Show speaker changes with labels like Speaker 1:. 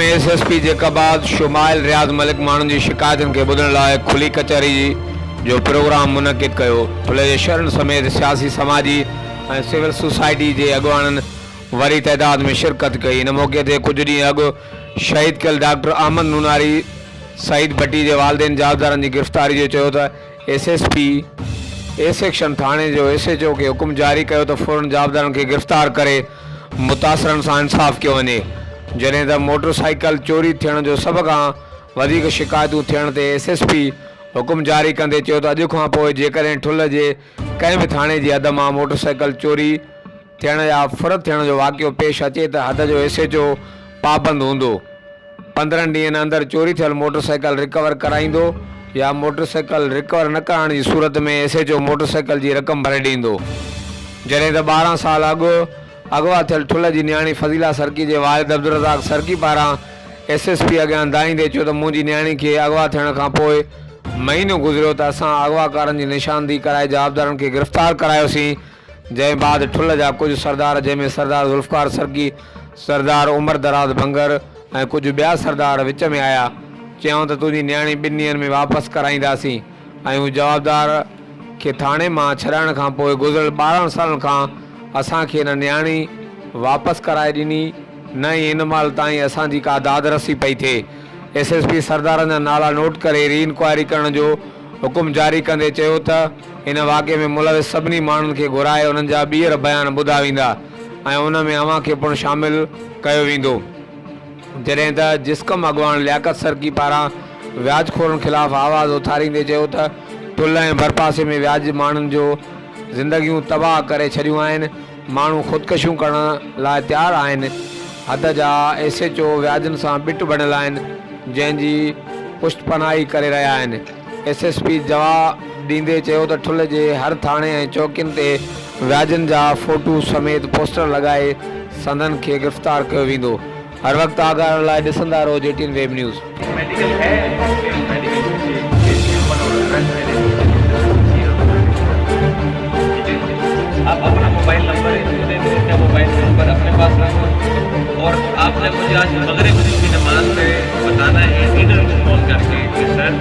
Speaker 1: में एसएसपी जैकाबाद शुमाइल रियाज़ मलिक माण्हुनि जी शिकायतुनि खे ॿुधण लाइ खुली कचहरी जो प्रोग्राम मुनक़िद कयो। ठुले जे शहरनि समेत सियासी समाजी ऐं सिविल सोसाइटी जे अॻुवाननि वरी तइदाद में शिरकत कई। इन मौक़े ते कुझु ॾींहं अॻु शहीद कयल डॉक्टर अहमद नूनारी सईद भट्टी जे वालिदेन जाबदारनि जी गिरफ़्तारी जो चयो त एसएसपी ए सेक्शन थाणे जो एसएचओ खे हुकुम जारी कयो त फौरन जाबदारनि खे गिरफ़्तार करे मुतासिरनि सां इंसाफ़ कयो वञे। जॾहिं त मोटरसाइकिल चोरी थियण जो सभ खां वधीक शिकायतूं थियण ते एसएसपी हुकुम जारी कंदे चयो त अॼु खां पोइ जेकॾहिं ठुल जे कंहिं बि थाणे जी हद मां मोटरसाइकिल चोरी थियण या फुरत थियण जो वाक़ियो पेश अचे त हद जो एसएचओ पाबंद हूंदो। 15 ॾींहंनि अंदरि चोरी थियल मोटरसाइकिल रिकवर कराईंदो या मोटरसाइकिल रिकवर न कराइण जी सूरत में एसएचओ मोटरसाइकिल जी रक़म भरे ॾींदो। जॾहिं त 12 साल अॻु अगवा थियल ठुल जी न्याणी फज़ीला सरकी जे वालिद अब्दुल रज़ाक सरकी पारां एसएसपी अॻियां दाईंदे चयो त मुंहिंजी न्याणी खे अगवा थियण खां पोइ महीनो गुज़रियो त असां अगवाकारनि जी निशानदी कराए जाबदारनि खे गिरफ़्तार करायोसीं। जंहिं बाद ठुल जा कुझु सरदार जंहिंमें सरदार ज़ुल्फ़कार सरकी, सरदार उमर दराज भंगर ऐं कुझु ॿिया सरदार विच में आया। चयूं त तुंहिंजी न्याणी 2 ॾींहंनि में वापसि कराईंदासीं ऐं हू जवाबदार खे थाणे मां छॾाइण खां पोइ गुज़िरियल 12 सालनि खां असांखे हिन न्याणी वापसि कराए ॾिनी न ई हिन महिल ताईं असांजी का दादरसी पई थिए। एसएसपी सरदारनि जा नाला नोट करे री इंक्वायरी करण जो हुकुम जारी कंदे चयो त हिन वाक़े में मुलविस सभिनी माण्हुनि खे घुराए उन्हनि जा ॿीहर बयान ॿुधा वेंदा ऐं उन में अव्हां खे पिणु शामिलु कयो वेंदो। जॾहिं त जिस्कम अॻुवान लियाकत सरकी पारां व्याजखोरनि ख़िलाफ़ु आवाज़ उथारींदे चयो त ठुल ऐं भरपासे में व्याज माण्हुनि जो ज़िंदगियूं तबाह करे छॾियूं आहिनि। माण्हू ख़ुदकशियूं करण लाइ तयारु आहिनि। हद जा एसएचओ व्याजनि सां बिट बणियल आहिनि जंहिंजी पुष्टपनाही करे रहिया आहिनि। एसएसपी जवाबु ॾींदे चयो त ठुल जे हर थाणे ऐं चौकियुनि ते व्याजनि जा फ़ोटू समेत पोस्टर लॻाए संदन खे गिरफ़्तार कयो वेंदो। हर वक़्तु आगाह लाइ ॾिसंदा रहो JTN वेब न्यूज़।
Speaker 2: आप अपना मोबाइल नंबर अपने पास रखो और आपने मुझे आज मगरिब की नमाज में बताना है, फोन करके कि सर